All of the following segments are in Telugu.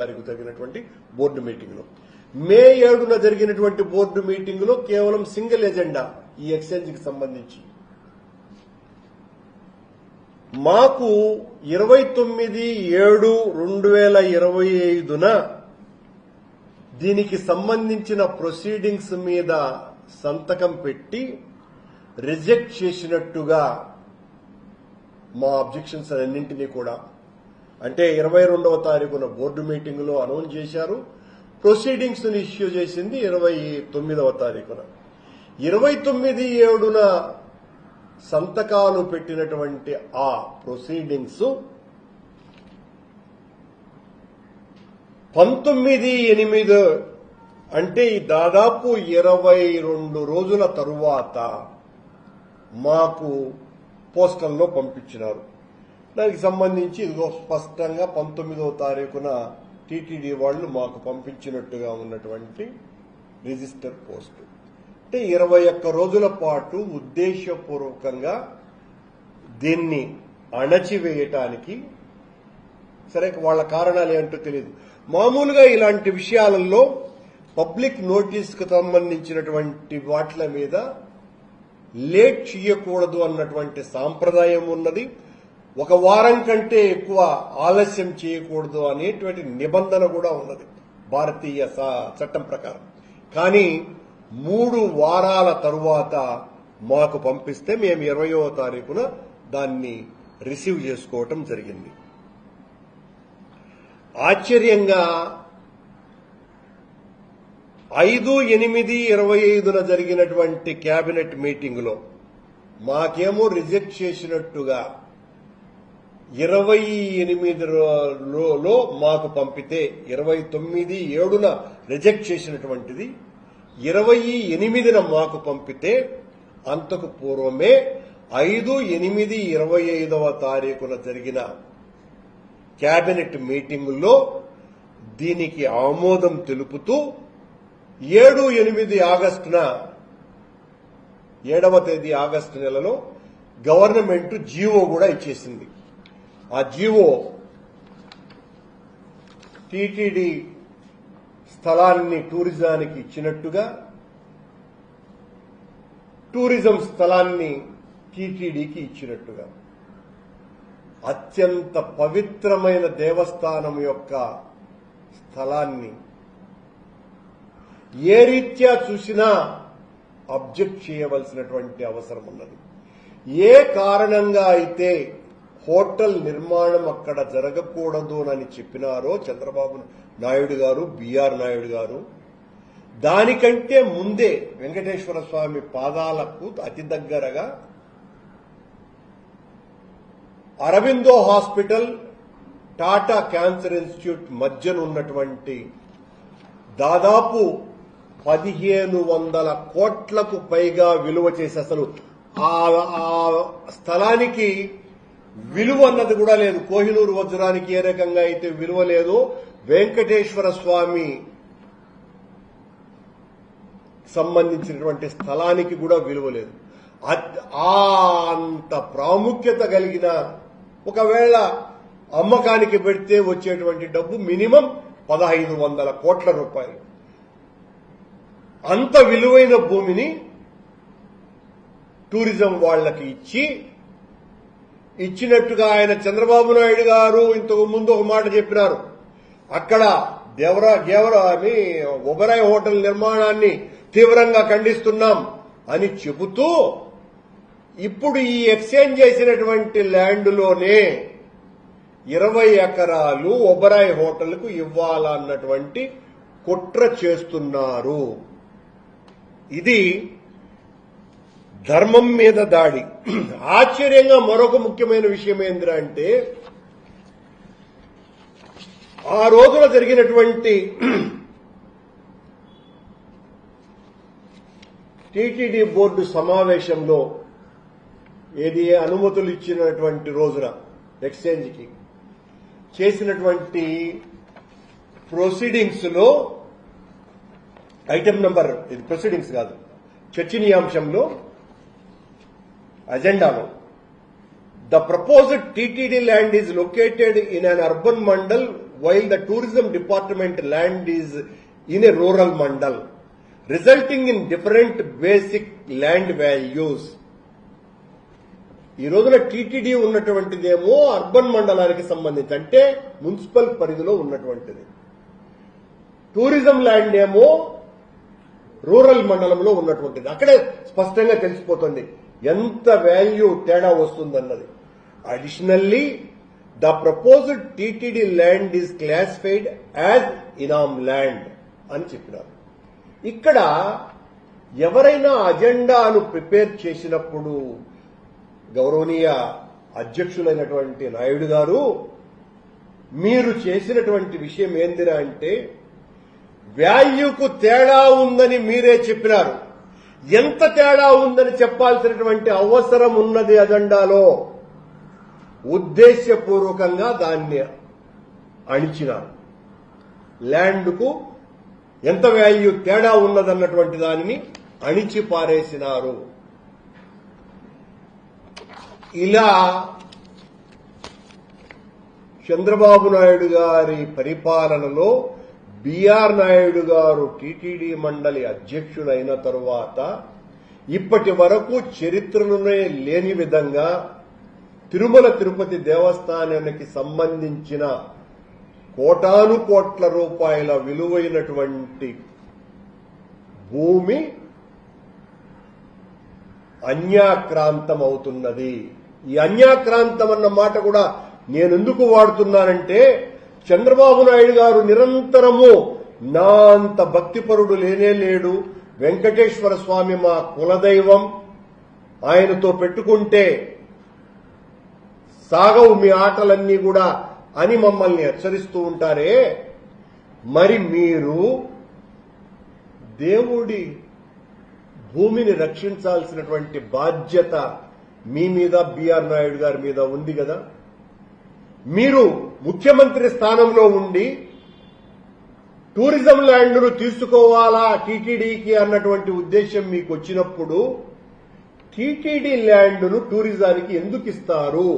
తారీఖు జరిగినటువంటి బోర్డు మీటింగ్లో మే 7న జరిగినటువంటి బోర్డు మీటింగ్లో కేవలం సింగిల్ ఎజెండా ఈ ఎక్స్చేంజ్కి సంబంధించి మాకు 29/7/2025న దీనికి సంబంధించిన ప్రొసీడింగ్స్ మీద సంతకం పెట్టి రిజెక్ట్ చేసినట్టుగా మా అబ్జెక్షన్స్ అన్నింటినీ కూడా అంటే 22వ తారీఖున బోర్డు మీటింగ్ లో అనౌన్స్ చేశారు. ప్రొసీడింగ్స్ ని ఇష్యూ చేసింది 29వ తారీఖున. 29/7న సంతకాలు పెట్టినటువంటి ఆ ప్రొసీడింగ్స్ 19/8 అంటే దాదాపు 22 రోజుల తరువాత మాకు పోస్టల్లో పంపించినారు. దానికి సంబంధించి ఇదిగో స్పష్టంగా 19వ తారీఖున టీటీడీ వాళ్ళు మాకు పంపించినట్టుగా ఉన్నటువంటి రిజిస్టర్ పోస్టు. అంటే 21 రోజుల పాటు ఉద్దేశపూర్వకంగా దీన్ని అణచివేయటానికి సరే వాళ్ళ కారణాలు ఏంటో తెలియదు. మామూలుగా ఇలాంటి విషయాలలో పబ్లిక్ నోటీస్కు సంబంధించినటువంటి వాటిల మీద లేట్ చేయకూడదు అన్నటువంటి సాంప్రదాయం ఉన్నది. ఒక వారం కంటే ఎక్కువ ఆలస్యం చేయకూడదు అనేటువంటి నిబంధన కూడా ఉన్నది భారతీయ చట్టం ప్రకారం. కానీ 3 వారాల తరువాత మాకు పంపిస్తే మేము 20వ తారీఖున దాన్ని రిసీవ్ చేసుకోవటం జరిగింది. ఆశ్చర్యంగా 5/8/25న జరిగినటువంటి కేబినెట్ మీటింగ్ లో మాకేమో రిజెక్ట్ చేసినట్టుగా 28లో మాకు పంపితే 29/7న రిజెక్ట్ చేసినటువంటిది 28న మాకు పంపితే అంతకు పూర్వమే 5/8/25వ తారీఖున జరిగిన కేబినెట్ మీటింగుల్లో దీనికి ఆమోదం తెలుపుతూ 7/8 ఆగస్టున 7వ తేదీ ఆగస్టు నెలలో గవర్నమెంట్ జీవో కూడా ఇచ్చేసింది. ఆ జీవో టీటీడీ స్థలాన్ని టూరిజానికి ఇచ్చినట్టుగా టూరిజం స్థలాన్ని టీటీడీకి ఇచ్చినట్టుగా అత్యంత పవిత్రమైన దేవస్థానం యొక్క స్థలాన్ని ఏ రీత్యా చూసినా అబ్జెక్ట్ చేయవలసినటువంటి అవసరం ఉన్నది. ఏ కారణంగా అయితే హోటల్ నిర్మాణం అక్కడ జరగకూడదు అని చెప్పినారో చంద్రబాబు నాయుడు గారు, బిఆర్ నాయుడు గారు, దానికంటే ముందే వెంకటేశ్వర స్వామి పాదాలకు అతి దగ్గరగా Aurobindo hospital, Tata cancer institute మధ్యన ఉన్నటువంటి దాదాపు 1500 కోట్లకు పైగా విలువ చేసి అసలు ఆ స్థలానికి విలువ అన్నది కూడా లేదు. కోహినూరు వజ్రానికి ఏ రకంగా అయితే విలువ లేదు, వెంకటేశ్వర స్వామి సంబంధించినటువంటి స్థలానికి కూడా విలువ లేదు. అంత ప్రాముఖ్యత కలిగిన ఒకవేళ అమ్మకానికి పెడితే వచ్చేటువంటి డబ్బు మినిమం 1500 కోట్ల రూపాయలు. అంత విలువైన భూమిని టూరిజం వాళ్లకి ఇచ్చినట్టుగా ఆయన చంద్రబాబు నాయుడు గారు ఇంతకు ముందు ఒక మాట చెప్పినారు. అక్కడ ఒబెరాయ్ హోటల్ నిర్మాణాన్ని తీవ్రంగా ఖండిస్తున్నాం అని చెబుతూ ఇప్పుడు ఈ ఎక్స్చేంజ్ చేసినటువంటి ల్యాండ్లోనే 20 ఎకరాలు ఒబెరాయ్ హోటల్కు ఇవ్వాలన్నటువంటి కుట్ర చేస్తున్నారు. ఇది ధర్మం మీద దాడి. ఆశ్చర్యంగా మరొక ముఖ్యమైన విషయం ఏంటంటే ఆ రోజున జరిగినటువంటి టీటీడీ బోర్డు సమావేశంలో ఏది అనుమతులు ఇచ్చినటువంటి రోజున ఎక్స్చేంజ్కి చేసినటువంటి ప్రొసీడింగ్స్ లో ఐటమ్ నంబర్, ఇది ప్రొసీడింగ్స్ కాదు, చర్చనీయాంశంలో అజెండాలో The proposed TTD land is located in an urban mandal while the tourism department land is in a rural mandal, resulting in different basic land values. ఈ రోజున టీటీడీ ఉన్నటువంటిదేమో అర్బన్ మండలానికి సంబంధించి అంటే మున్సిపల్ పరిధిలో ఉన్నటువంటిది, టూరిజం ల్యాండ్ ఏమో రూరల్ మండలంలో ఉన్నటువంటిది. అక్కడే స్పష్టంగా తెలిసిపోతుంది ఎంత వాల్యూ తేడా వస్తుందన్నది. Additionally the proposed TTD land is classified as inam land అని చెప్పినారు. ఇక్కడ ఎవరైనా అజెండాను ప్రిపేర్ చేసినప్పుడు గౌరవనీయ అధ్యక్షులైనటువంటి నాయుడు గారు మీరు చేసినటువంటి విషయం ఏందిరా అంటే వాల్యూకు తేడా ఉందని మీరే చెప్పినారు. ఎంత తేడా ఉందని చెప్పాల్సినటువంటి అవసరం ఉన్నది అజెండాలో, ఉద్దేశ్యపూర్వకంగా దాన్ని అణిచినారు. ల్యాండ్కు ఎంత వాల్యూ తేడా ఉన్నదన్నటువంటి దానిని అణిచి పారేసినారు. ఇలా చంద్రబాబు నాయుడు గారి పరిపాలనలో బిఆర్ నాయుడు గారు టీటీడీ మండలి అధ్యక్షుడైన తరువాత ఇప్పటి వరకు చరిత్రలోనే లేని విధంగా తిరుమల తిరుపతి దేవస్థానానికి సంబంధించిన కోటాను కోట్ల రూపాయల విలువైనటువంటి భూమి అన్యాక్రాంతం అవుతున్నది. ఈ అన్యాక్రాంతం అన్న మాట కూడా నేనెందుకు వాడుతున్నానంటే చంద్రబాబు నాయుడు గారు నిరంతరము నా అంత భక్తిపరుడు లేనే లేడు, వెంకటేశ్వర స్వామి మా కులదైవం, ఆయనతో పెట్టుకుంటే సాగవు మీ ఆటలన్నీ కూడా అని మమ్మల్ని హెచ్చరిస్తూ ఉంటారే. మరి మీరు దేవుడి భూమిని రక్షించాల్సినటువంటి బాధ్యత మీ మీద బిఆర్ నాయుడు గారి మీద ఉంది కదా. మీరు ముఖ్యమంత్రి స్థానంలో ఉండి టూరిజం ల్యాండ్ను తీసుకోవాలా టీటీడీకి అన్నటువంటి ఉద్దేశం మీకు వచ్చినప్పుడు టీటీడీ ల్యాండ్ను టూరిజానికి ఎందుకు ఇస్తారు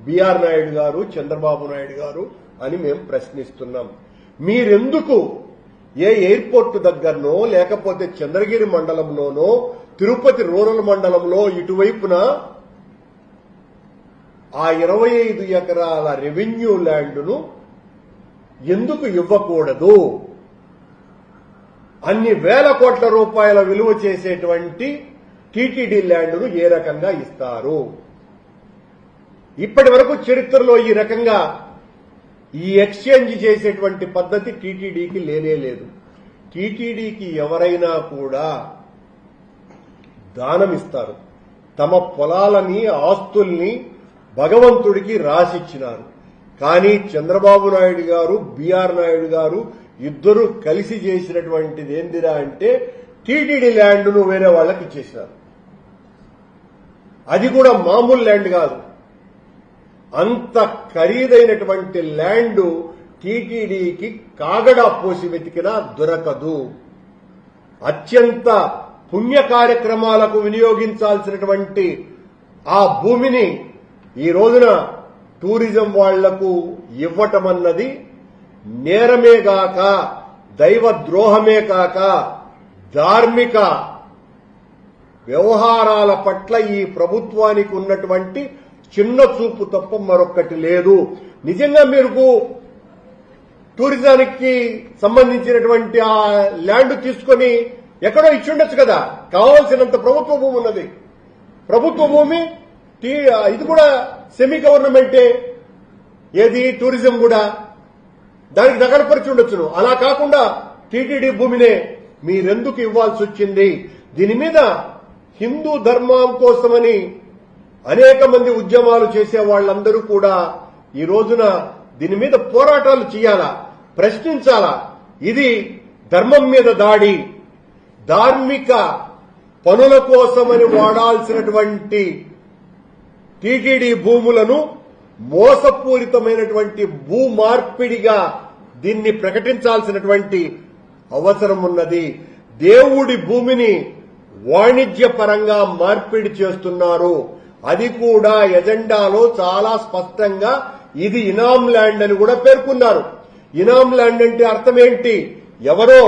బిఆర్ నాయుడు గారు, చంద్రబాబు నాయుడు గారు అని మేము ప్రశ్నిస్తున్నాం. మీరెందుకు ఏ ఎయిర్పోర్ట్ దగ్గరనో లేకపోతే చంద్రగిరి మండలంలోనో తిరుపతి రూరల్ మండలంలో ఇటువైపున ఆ 25 ఎకరాల రెవెన్యూ ల్యాండ్ను ఎందుకు ఇవ్వకూడదు? అన్ని వేల కోట్ల రూపాయల విలువ చేసేటువంటి టీటీడీ ల్యాండ్ను ఏ రకంగా ఇస్తారు? ఇప్పటి వరకు చరిత్రలో ఈ రకంగా ఈ ఎక్స్చేంజ్ చేసేటువంటి పద్ధతి టీటీడీకి లేనే లేదు. టీటీడీకి ఎవరైనా కూడా దానమిస్తారు. తమ పొలాలని, ఆస్తుల్ని భగవంతుడికి రాసిచ్చినారు. కానీ చంద్రబాబు నాయుడు గారు, బిఆర్ నాయుడు గారు ఇద్దరు కలిసి చేసినటువంటిది ఏందిరా అంటే టీటీడీ ల్యాండ్ను వేరే వాళ్ళకి ఇచ్చేసినారు. అది కూడా మామూలు ల్యాండ్ కాదు, అంత ఖరీదైనటువంటి ల్యాండ్ టీటీడీకి కాగడా పోసి వెతికినా దొరకదు. అత్యంత పుణ్య కార్యక్రమాలకు వినియోగించాల్సినటువంటి ఆ భూమిని ఈ రోజున టూరిజం వాళ్లకు ఇవ్వటమన్నది నేరమేగాక, దైవద్రోహమే కాక, ధార్మిక వ్యవహారాల పట్ల ఈ ప్రభుత్వానికి ఉన్నటువంటి చిన్న చూపు తప్ప మరొక్కటి లేదు. నిజంగా మీరు టూరిజానికి సంబంధించినటువంటి ఆ ల్యాండ్ తీసుకుని ఎక్కడో ఇచ్చుండొచ్చు కదా. కావాల్సినంత ప్రభుత్వ భూమి ఉన్నది. ప్రభుత్వ భూమి ఇది కూడా సెమీ గవర్నమెంటే, ఏది టూరిజం కూడా దానికి దగడపరిచి ఉండొచ్చును. అలా కాకుండా టీటీడీ భూమినే మీరెందుకు ఇవ్వాల్సి వచ్చింది? దీని మీద హిందూ ధర్మం కోసమని అనేక మంది ఉద్యమాలు చేసే వాళ్ళందరూ కూడా ఈ రోజున దీని మీద పోరాటాలు చేయాలా, ప్రశ్నించాలా. ఇది ధర్మం మీద దాడి, ధార్మిక పనుల కోసమని వాడాల్సినటువంటి టీటీడీ భూములను మోసపూరితమైనటువంటి భూ మార్పిడిగా దీన్ని ప్రకటించాల్సినటువంటి అవసరం ఉన్నది. దేవుడి భూమిని వాణిజ్యపరంగా మార్పిడి చేస్తున్నారు. అది కూడా ఎజెండాలో చాలా స్పష్టంగా ఇది ఇనాం ల్యాండ్ అని కూడా పేర్కొన్నారు. ఇనాం ల్యాండ్ అంటే అర్థం ఏంటి? ఎవరో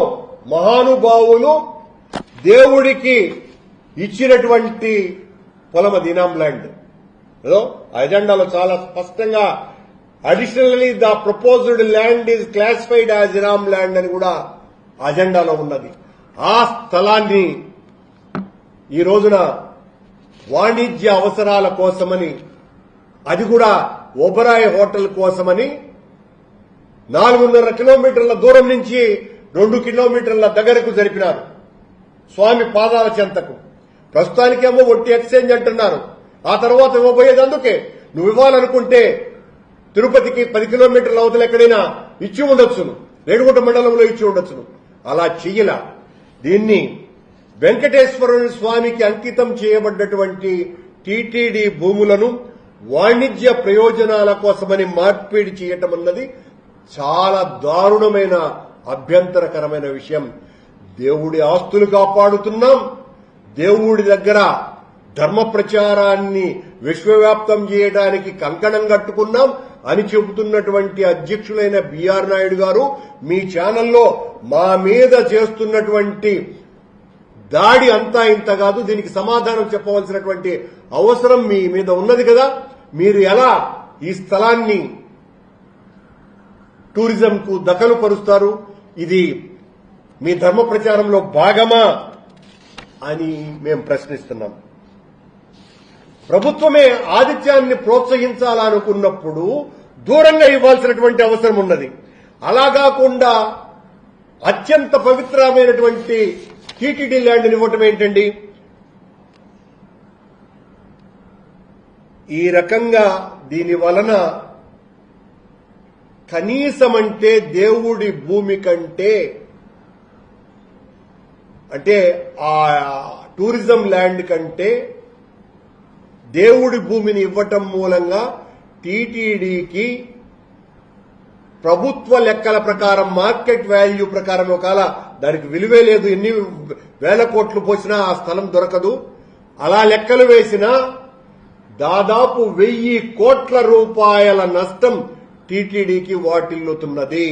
మహానుభావులు దేవుడికి ఇచ్చినటువంటి పొలం అది ఇనాం ల్యాండ్. అజెండాలో చాలా స్పష్టంగా additionally the proposed land is classified as inam land అని కూడా అజెండాలో ఉన్నది. ఆ స్థలాన్ని ఈ రోజున వాణిజ్య అవసరాల కోసమని, అది కూడా ఒబరాయ్ హోటల్ కోసమని 4.5 కిలోమీటర్ల దూరం నుంచి 2 కిలోమీటర్ల దగ్గరకు జరిపినారు, స్వామి పాదాల చెంతకు. ప్రస్తుతానికేమో ఒట్టి ఎక్స్చేంజ్ అంటున్నారు. ఆ తర్వాత ఇవ్వబోయేది అందుకే. నువ్వు ఇవ్వాలనుకుంటే తిరుపతికి 10 కిలోమీటర్ల అవతల ఎక్కడైనా ఇచ్చి ఉండొచ్చును, రేణుగుంట మండలంలో ఇచ్చి ఉండొచ్చును. అలా చెయ్యలా. దీన్ని వెంకటేశ్వర స్వామికి అంకితం చేయబడ్డటువంటి టీటీడీ భూములను వాణిజ్య ప్రయోజనాల కోసమని మార్పిడి చేయటం అన్నది చాలా దారుణమైన, అభ్యంతరకరమైన విషయం. దేవుడి ఆస్తులు కాపాడుతున్నాం, దేవుడి దగ్గర ధర్మ ప్రచారాన్ని విశ్వవ్యాప్తం చేయడానికి కంకణం కట్టుకున్నాం అని చెబుతున్నటువంటి అధ్యక్షులైన బిఆర్ నాయుడు గారు మీ ఛానల్లో మా మీద చేస్తున్నటువంటి దాడి అంతా ఇంత కాదు. దీనికి సమాధానం చెప్పవలసినటువంటి అవసరం మీ మీద ఉన్నది కదా. మీరు ఎలా ఈ స్థలాన్ని టూరిజంకు దఖలు పరుస్తారు? ఇది మీ ధర్మ ప్రచారంలో భాగమా అని మేము ప్రశ్నిస్తున్నాం. ప్రభుత్వమే ఆతిథ్యాన్ని ప్రోత్సహించాలనుకున్నప్పుడు దూరంగా ఇవ్వాల్సినటువంటి అవసరం ఉన్నది. అలా కాకుండా అత్యంత పవిత్రమైనటువంటి టీటీడీ ల్యాండ్ని ఇవ్వటం ఏంటండి? ఈ రకంగా దీని వలన కనీసమంటే దేవుడి భూమి కంటే, అంటే ఆ టూరిజం ల్యాండ్ కంటే దేవుడి భూమిని ఇవ్వటం మూలంగా టీటీడీకి ప్రభుత్వ లెక్కల ప్రకారం, మార్కెట్ వాల్యూ ప్రకారం ఒకవేళ దానికి విలువే లేదు, ఎన్ని వేల కోట్లు పోసినా ఆ స్థలం దొరకదు. అలా లెక్కలు వేసినా దాదాపు 1000 కోట్ల రూపాయల నష్టం టీటీడీకి వాటిల్లుతున్నది.